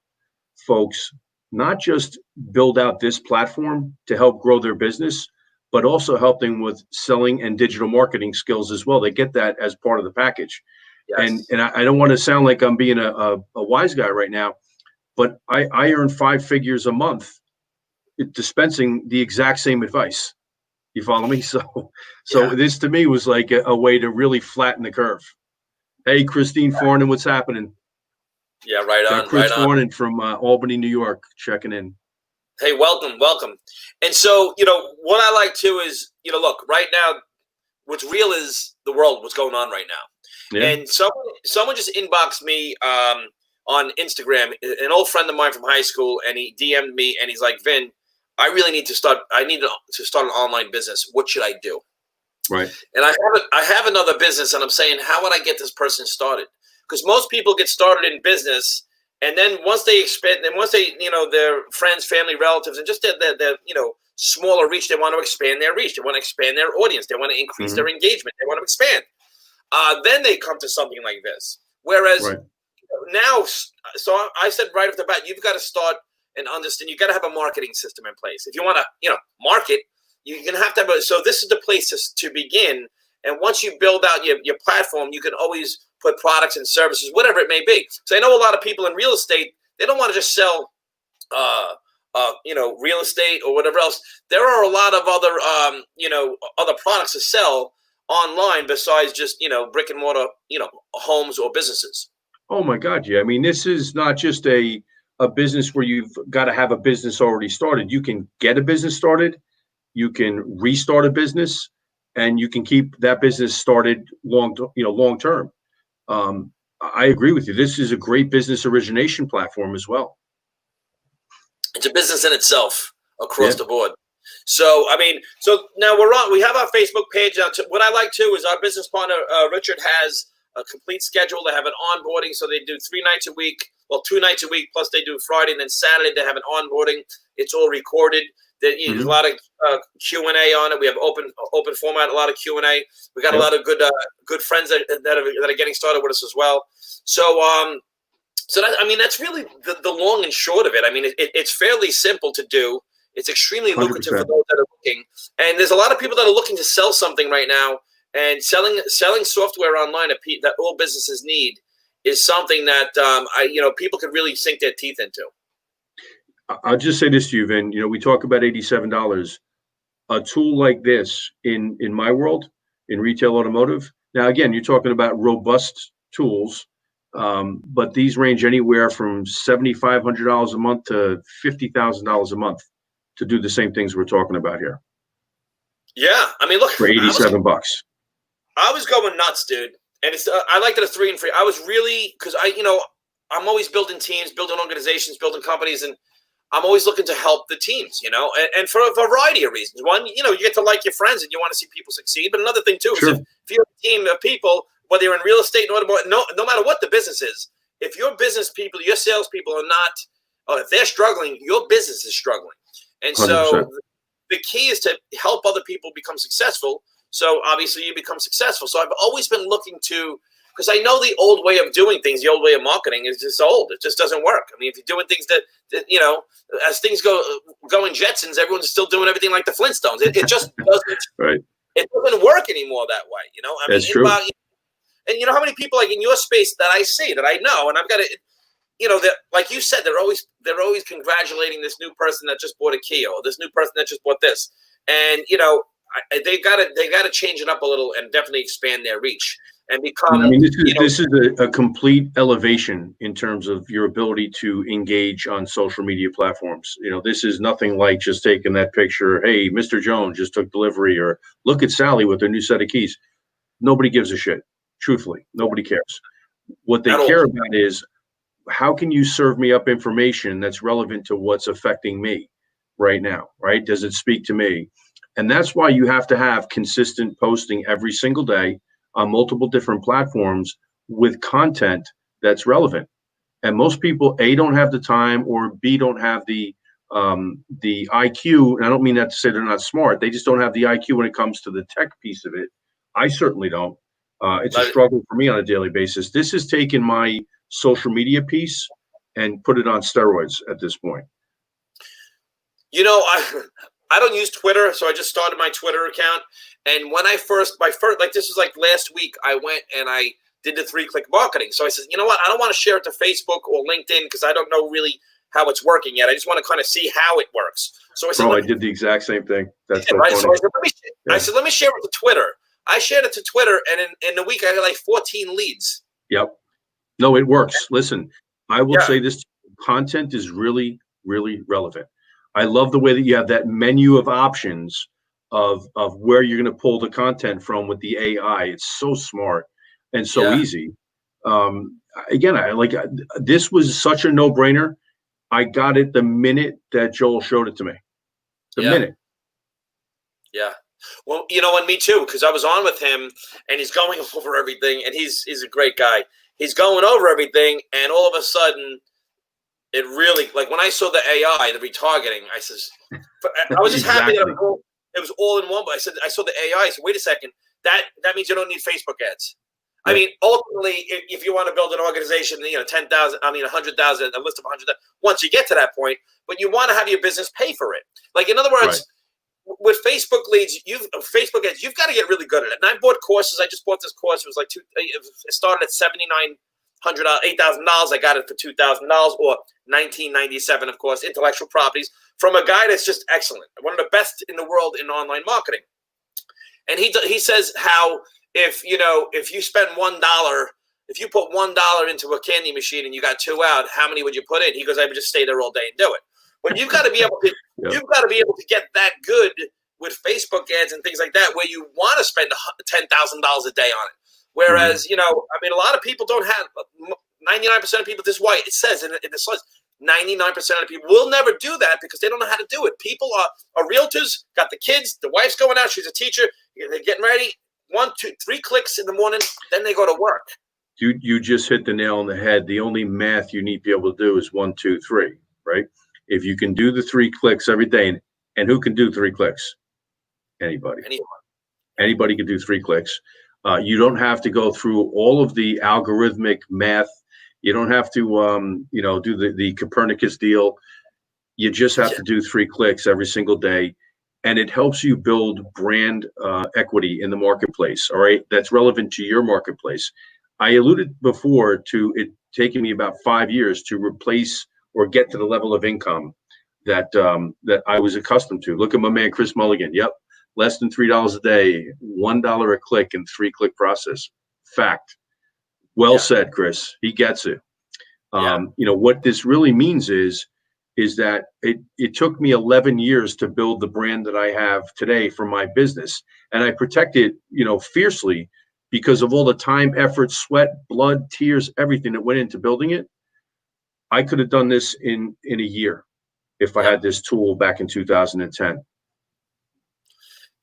folks not just build out this platform to help grow their business, but also help them with selling and digital marketing skills as well. They get that as part of the package. Yes. And I don't want to sound like I'm being a wise guy right now, but I earn 5 figures a month dispensing the exact same advice. You follow me? So Yeah. this to me was like a way to really flatten the curve. Hey, Christine Fornan, what's happening? Yeah, right Got on, Chris right on. Fornan from Albany, New York, checking in. Hey, welcome, welcome. And so, what I like too is, look, right now, what's real is the world, what's going on right now. Yeah. And someone just inboxed me on Instagram, an old friend of mine from high school, and he DM'd me, and he's like, Vin, I need to start an online business. What should I do? Right. And I have another business, and I'm saying, how would I get this person started? Because most people get started in business, and then once they expand, and once they, their friends, family, relatives, and just their smaller reach, they want to expand their reach. They want to expand their audience. They want to increase their engagement. They want to expand. Then they come to something like this. Whereas now, so I said right off the bat, you've got to start and understand. You've got to have a marketing system in place if you want to, market. You're going to have. So this is the place to begin. And once you build out your platform, you can always put products and services, whatever it may be. So I know a lot of people in real estate, they don't want to just sell, real estate or whatever else. There are a lot of other, other products to sell online besides just, brick and mortar, homes or businesses. Oh my God. Yeah. I mean, this is not just a business where you've got to have a business already started. You can get a business started. You can restart a business, and you can keep that business started long term. I agree with you. This is a great business origination platform as well. It's a business in itself across the board. So, now we have our Facebook page. What I like too is our business partner, Richard, has a complete schedule. They have an onboarding. So they do 3 nights a week, 2 nights a week, plus they do Friday, and then Saturday they have an onboarding. It's all recorded. There's a lot of Q&A on it. We have open format, a lot of Q&A. We got a lot of good friends that are getting started with us as well. So that's really the long and short of it. I mean, it's fairly simple to do. It's extremely lucrative 100%. For those that are looking. And there's a lot of people that are looking to sell something right now. And selling software online that all businesses need is something that people can really sink their teeth into. I'll just say this to you, Vin. We talk about $87. A tool like this in my world, in retail automotive. Now, again, you're talking about robust tools, but these range anywhere from $7,500 a month to $50,000 a month to do the same things we're talking about here. Yeah, I mean, look, for $87. I was going nuts, dude, and it's I liked it a 3 and 3. I was really because I'm always building teams, building organizations, building companies, and I'm always looking to help the teams, and for a variety of reasons. One, you get to like your friends and you want to see people succeed. But another thing, too, is if you have a team of people, whether you're in real estate, no matter what the business is, if your business people, your salespeople are not, if they're struggling, your business is struggling. And 100%. So the key is to help other people become successful. So obviously you become successful. So I've always been looking to, because I know the old way of doing things, the old way of marketing is just old. It just doesn't work. I mean, if you're doing things that as things go in Jetsons, everyone's still doing everything like the Flintstones. It just doesn't. Right. It doesn't work anymore that way. That's true. And how many people like in your space that I see that I know, and I've got to, like you said, they're always congratulating this new person that just bought a Kia or this new person that just bought this, and they got to change it up a little and definitely expand their reach. And become. I mean, this is a complete elevation in terms of your ability to engage on social media platforms. This is nothing like just taking that picture. Hey, Mr. Jones just took delivery, or look at Sally with her new set of keys. Nobody gives a shit. Truthfully, nobody cares. What they care about is how can you serve me up information that's relevant to what's affecting me right now, right? Does it speak to me? And that's why you have to have consistent posting every single day on multiple different platforms with content that's relevant. And most people, A, don't have the time, or B, don't have the IQ. And I don't mean that to say they're not smart. They just don't have the IQ when it comes to the tech piece of it. I certainly don't. It's a struggle for me on a daily basis. This has taken my social media piece and put it on steroids at this point. I don't use Twitter, so I just started my Twitter account. And when this was like last week, I went and I did the 3-click marketing. So I said, you know what? I don't want to share it to Facebook or LinkedIn because I don't know really how it's working yet. I just want to kind of see how it works. So I said, Bro, I did the exact same thing. That's so right. funny. So I said, let me share it to Twitter. I shared it to Twitter, and in a week I got like 14 leads. Yep. No, it works. Listen, I will Yeah. say this: content is really, really relevant. I love the way that you have that menu of options of where you're going to pull the content from with the AI. It's so smart and so Yeah. easy. Again, this was such a no-brainer. I got it the minute that Joel showed it to me. The minute. Yeah. Well, and me too, because I was on with him, and he's going over everything, and he's a great guy. He's going over everything, and all of a sudden, it really, like when I saw the AI, the retargeting, I was just happy that it was all in one. But I saw the AI. I said, wait a second, that means you don't need Facebook ads. I mean, ultimately, if you want to build an organization, 10,000, 100,000, a list of 100,000, once you get to that point, but you want to have your business pay for it. Like, in other words, with Facebook leads, Facebook ads, you've got to get really good at it. And I bought courses. I just bought this course. It was like it started at $7,900, $8,000. I got it for $2,000 or $1,997, of course, intellectual properties from a guy that's just excellent, one of the best in the world in online marketing. And he says how if you spend $1, if you put $1 into a candy machine and you got 2 out, how many would you put in? He goes, I would just stay there all day and do it. But you've got to be able to you've got to be able to get that good with Facebook ads and things like that, where you want to spend $10,000 a day on it. Whereas, a lot of people don't have 99% of people. This is why it says in the slides, 99% of people will never do that because they don't know how to do it. People are realtors, got the kids, the wife's going out, she's a teacher, they're getting ready. 1, 2, 3 clicks in the morning, then they go to work. You just hit the nail on the head. The only math you need to be able to do is 1, 2, 3, right? If you can do the 3 clicks every day, and who can do 3 clicks? Anybody. Anybody can do 3 clicks. You don't have to go through all of the algorithmic math. You don't have to, do the Copernicus deal. You just have to do 3 clicks every single day. And it helps you build brand equity in the marketplace. All right. That's relevant to your marketplace. I alluded before to it taking me about 5 years to replace or get to the level of income that I was accustomed to. Look at my man, Chris Mulligan. Yep. Less than $3 a day, $1 a click and 3-click process. Fact. Well said, Chris. He gets it. What this really means is that it took me 11 years to build the brand that I have today for my business. And I protect it, fiercely because of all the time, effort, sweat, blood, tears, everything that went into building it. I could have done this in a year if I had this tool back in 2010.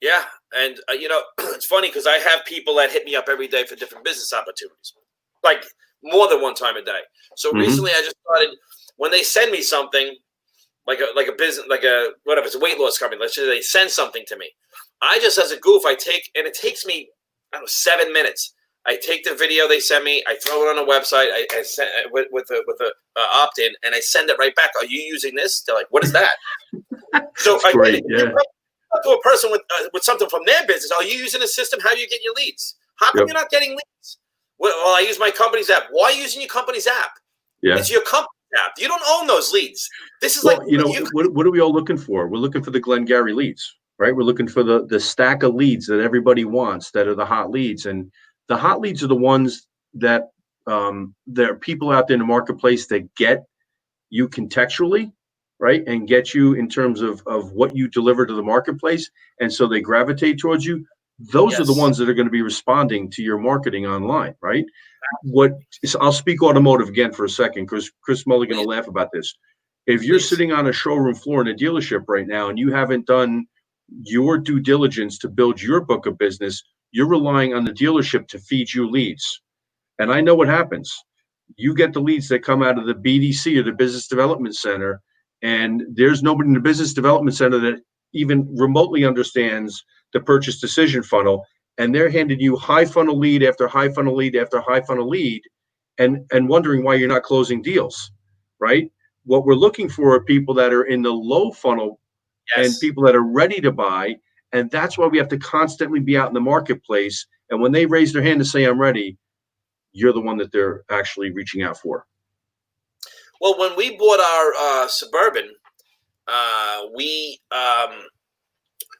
Yeah. And, it's funny because I have people that hit me up every day for different business opportunities, like more than one time a day. So recently I just started, when they send me something, like a business, whatever, it's a weight loss company. Let's say they send something to me. I just, as a goof, and it takes me, 7 minutes. I take the video they send me, I throw it on a website, I send with a opt-in, and I send it right back. Are you using this? They're like, what is that? So I talk to a person with something from their business. Are you using a system? How are you getting your leads? How come you're not getting leads? Well, I use my company's app. Why are you using your company's app? Yeah. It's your company app. You don't own those leads. This is what are we all looking for? We're looking for the Glengarry leads, right? We're looking for the stack of leads that everybody wants, that are the hot leads. And the hot leads are the ones that there are people out there in the marketplace that get you contextually, right? And get you in terms of what you deliver to the marketplace. And so they gravitate towards you. Those are the ones that are going to be responding to your marketing online, right? I'll speak automotive again for a second, because Chris Mulligan will laugh about this. If you're sitting on a showroom floor in a dealership right now and you haven't done your due diligence to build your book of business, you're relying on the dealership to feed you leads. And I know what happens. You get the leads that come out of the BDC or the Business Development Center, and there's nobody in the Business Development Center that even remotely understands the purchase decision funnel. And they're handing you high funnel lead after high funnel lead after high funnel lead, and wondering why you're not closing deals, right? What we're looking for are people that are in the low funnel and people that are ready to buy. And that's why we have to constantly be out in the marketplace. And when they raise their hand to say, I'm ready, you're the one that they're actually reaching out for. Well, when we bought our Suburban, we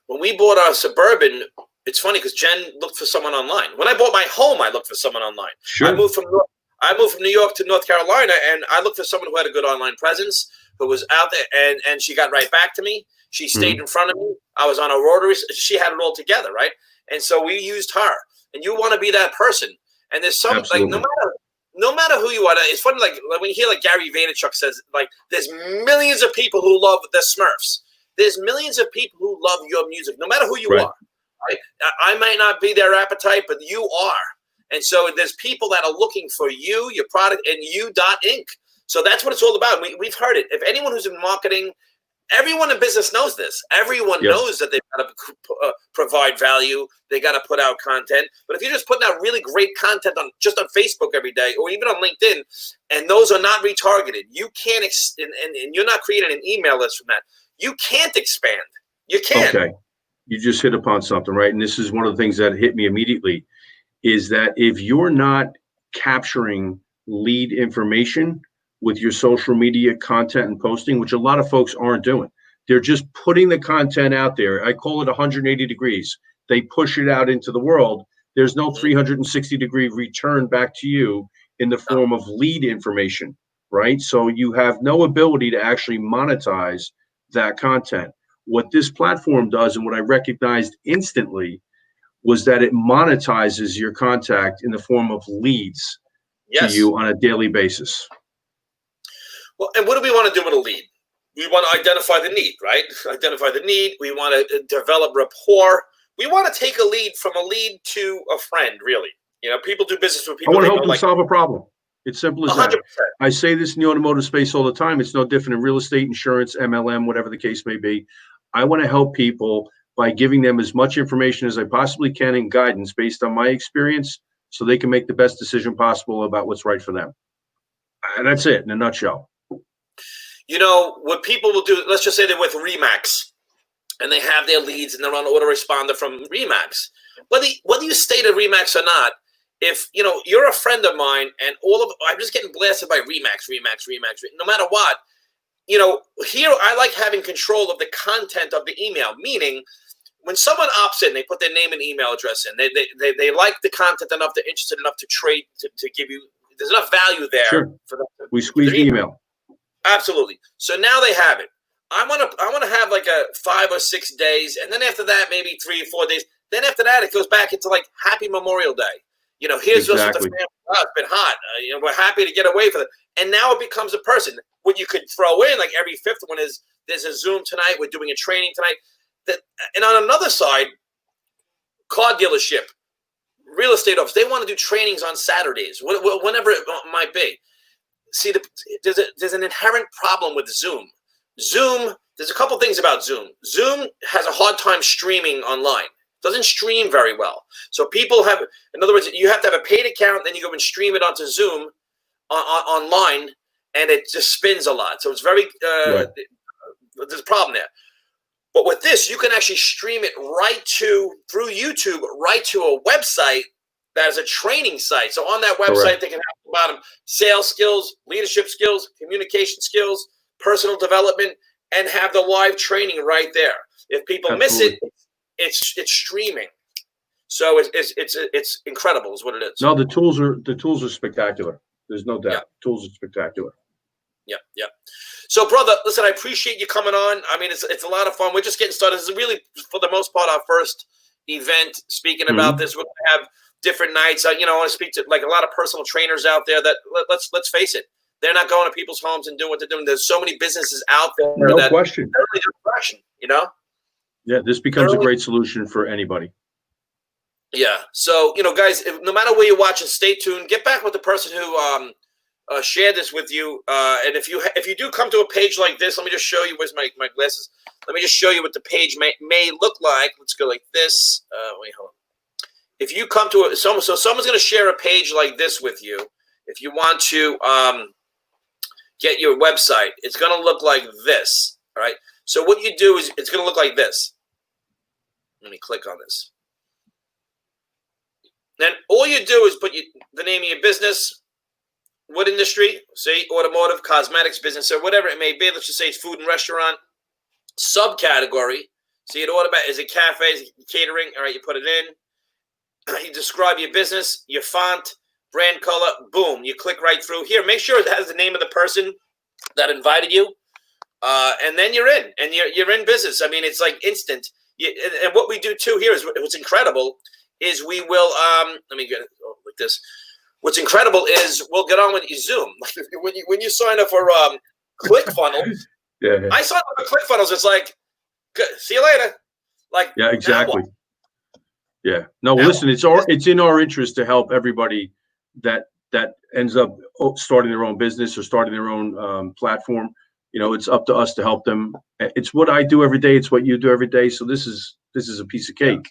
when we bought our Suburban, it's funny because Jen looked for someone online. When I bought my home, I looked for someone online. Sure. I moved from New York to North Carolina, and I looked for someone who had a good online presence, who was out there, and she got right back to me. She stayed in front of me. I was on a rotary. She had it all together, right? And so we used her. And you want to be that person. And there's some Absolutely. like no matter who you are. It's funny, like when you hear like Gary Vaynerchuk says, like there's millions of people who love the Smurfs. There's millions of people who love your music, no matter who you are. Right? I might not be their appetite, but you are. And so there's people that are looking for you, your product, and you.inc. So that's what it's all about. We've heard it. If anyone who's in marketing, everyone in business knows this. Everyone knows that they've got to provide value. They got to put out content. But if you're just putting out really great content on Facebook every day, or even on LinkedIn, and those are not retargeted, you can't, and you're not creating an email list from that. You can't expand. You can't. Okay. You just hit upon something, right? And this is one of the things that hit me immediately, is that if you're not capturing lead information with your social media content and posting, which a lot of folks aren't doing, they're just putting the content out there. I call it 180 degrees. They push it out into the world. There's no 360-degree return back to you in the form of lead information, right? So you have no ability to actually monetize that content. What this platform does, and what I recognized instantly, was that it monetizes your contact in the form of leads to you on a daily basis. Well, and what do we want to do with a lead? We want to identify the need, right? Identify the need. We want to develop rapport. We want to take a lead from a lead to a friend, really. You know, people do business with people. I want to help them solve a problem. It's simple as 100%. that. I say this in the automotive space all the time. It's no different in real estate, insurance, MLM, whatever the case may be. I want to help people by giving them as much information as I possibly can and guidance based on my experience, so they can make the best decision possible about what's right for them. And that's it in a nutshell. You know, what people will do, let's just say they're with Remax and they have their leads and they're on autoresponder from Remax. Whether you stay to Remax or not, if, you know, you're a friend of mine and I'm just getting blasted by Remax, no matter what, you know, here I like having control of the content of the email, meaning when someone opts in, they put their name and email address in, they like the content enough, they're interested enough to trade, to give you, there's enough value there. For them we squeeze the email. Absolutely. So now they have it. I want to have like a 5 or 6 days, and then after that, maybe 3 or 4 days. Then after that, it goes back into like Happy Memorial Day. You know, here's what's with the family. Oh, it's been hot. You know, we're happy to get away from it. And now it becomes a person. What you could throw in, like every fifth one, is there's a Zoom tonight. We're doing a training tonight. And on another side, car dealership, real estate office, they want to do trainings on Saturdays, whenever it might be. See, there's an inherent problem with Zoom. There's a couple things about Zoom. Zoom has a hard time streaming online. Doesn't stream very well. So people have, in other words, you have to have a paid account, then you go and stream it onto Zoom online, and it just spins a lot. So it's very, there's a problem there. But with this, you can actually stream it through YouTube, right to a website that is a training site. So on that website, they can have about sales skills, leadership skills, communication skills, personal development, and have the live training right there. If people miss it, it's streaming. So it's incredible, is what it is. No, the tools are spectacular. There's no doubt. Yeah. Tools are spectacular. Yeah. So, brother, listen, I appreciate you coming on. I mean, it's a lot of fun. We're just getting started. This is really, for the most part, our first event speaking about this. We're going to have different nights. I want to speak to like a lot of personal trainers out there that let's face it, they're not going to people's homes and doing what they're doing. There's so many businesses out there No question. They're really depression, you know? Yeah, this becomes a great solution for anybody. Yeah. So, guys, no matter where you're watching, stay tuned. Get back with the person who shared this with you. And if you do come to a page like this, let me just show you. Where's my glasses? Let me just show you what the page may look like. Let's go like this. Wait, hold on. If you come to someone's going to share a page like this with you. If you want to get your website, it's going to look like this. All right. So what you do is it's going to look like this. Let me click on this. Then all you do is put the name of your business, what industry? Say automotive, cosmetics business, or whatever it may be. Let's just say it's food and restaurant. Subcategory. See it automatic. Is it cafe? Is it catering? All right, you put it in. You describe your business, your font, brand color. Boom. You click right through. Here, make sure it has the name of the person that invited you. And then you're in, and you're in business. I mean, it's like instant. And what we do too here is what's incredible is we will. Let me get it like this. What's incredible is we'll get on with you Zoom. When you sign up for ClickFunnels, Yeah. I signed up for ClickFunnels. It's like, good, see you later. Like, Yeah, exactly. Yeah. No, Now listen, it's in our interest to help everybody that ends up starting their own business or starting their own platform. You know, it's up to us to help them. It's what I do every day. It's what you do every day. So this is a piece of cake.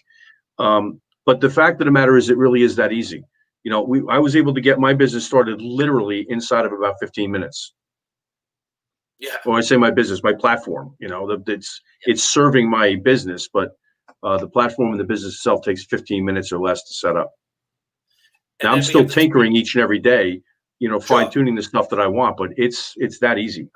But the fact of the matter is, it really is that easy. You know, I was able to get my business started literally inside of about 15 minutes. Yeah. When I say my business, my platform, you know, it's serving my business, but the platform and the business itself takes 15 minutes or less to set up. And Now I'm then we still have the tinkering each and every day, you know, Sure. fine tuning the stuff that I want, but it's that easy.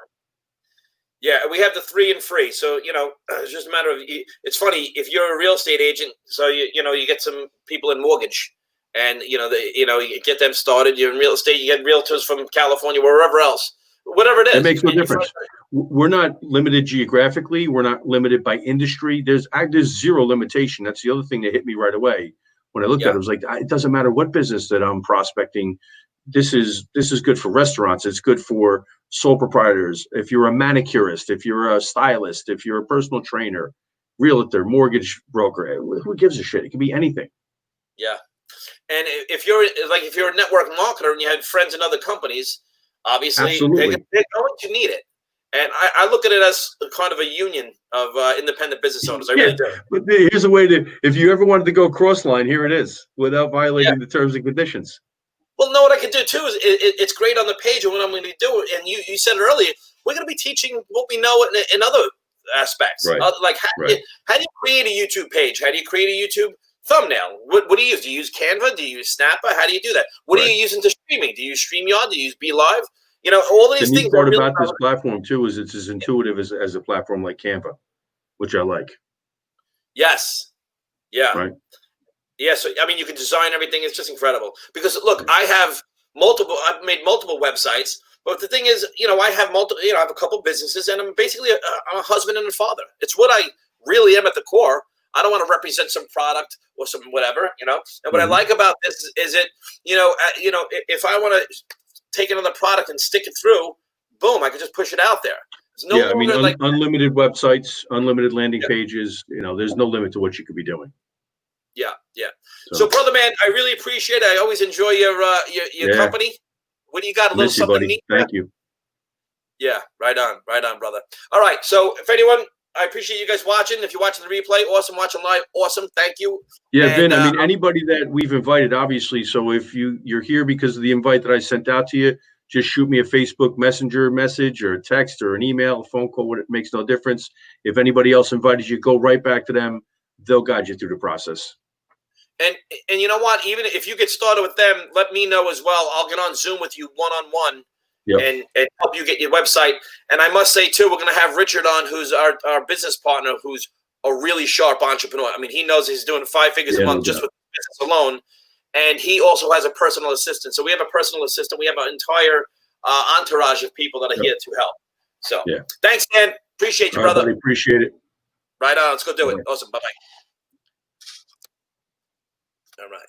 Yeah, we have the 3 and free. So, you know, it's just a matter of, it's funny, if you're a real estate agent, so you get some people in mortgage and, you get them started. You're in real estate, you get realtors from California, wherever else, whatever it is. It makes no difference. We're not limited geographically. We're not limited by industry. There's zero limitation. That's the other thing that hit me right away. When I looked at it, I was like, it doesn't matter what business that I'm prospecting. This is good for restaurants. It's good for sole proprietors. If you're a manicurist, if you're a stylist, if you're a personal trainer, realtor, mortgage broker, who gives a shit? It can be anything. Yeah. And if you're a network marketer and you had friends in other companies, obviously Absolutely. they're going to need it. And I look at it as kind of a union of independent business owners. I really do. But here's a way if you ever wanted to go cross line, here it is, without violating the terms and conditions. Well, know what I can do too is it's great on the page, and what I'm going to do. And you said it earlier, we're going to be teaching what we know in other aspects. Right. Like how do you create a YouTube page? How do you create a YouTube thumbnail? What do you use? Do you use Canva? Do you use Snapper? How do you do that? What are you using to streaming? Do you use StreamYard? Do you use BeLive? You know, all of these The neat things. part about this platform too is it's as intuitive as a platform like Canva, which I like. Yes. Yeah. Right. Yeah. So I mean, you can design everything. It's just incredible. Because look, I've made multiple websites, but the thing is, I have I have a couple businesses, and I'm basically I'm a husband and a father. It's what I really am at the core. I don't want to represent some product or some whatever, And what I like about this is if I want to take another product and stick it through, boom, I can just push it out there. I mean, unlimited websites, unlimited landing pages. There's no limit to what you could be doing. Yeah. So, brother man, I really appreciate it. I always enjoy your company. What do you got? A little something neat? Thank you. Yeah, right on, brother. All right. So, if anyone, I appreciate you guys watching. If you're watching the replay, awesome. Watching live, awesome. Thank you. Yeah, Vin. I mean, anybody that we've invited, obviously. So if you're here because of the invite that I sent out to you, just shoot me a Facebook Messenger message or a text or an email, a phone call. It makes no difference. If anybody else invited you, go right back to them. They'll guide you through the process. And you know what? Even if you get started with them, let me know as well. I'll get on Zoom with you one-on-one and help you get your website. And I must say, too, we're going to have Richard on, who's our business partner, who's a really sharp entrepreneur. I mean, he knows he's doing 5 figures a month just with business alone. And he also has a personal assistant. So we have a personal assistant. We have an entire entourage of people that are here to help. So thanks, Dan. Appreciate you, brother. I appreciate it. Right on. Let's go do it. Awesome. Bye-bye. All right.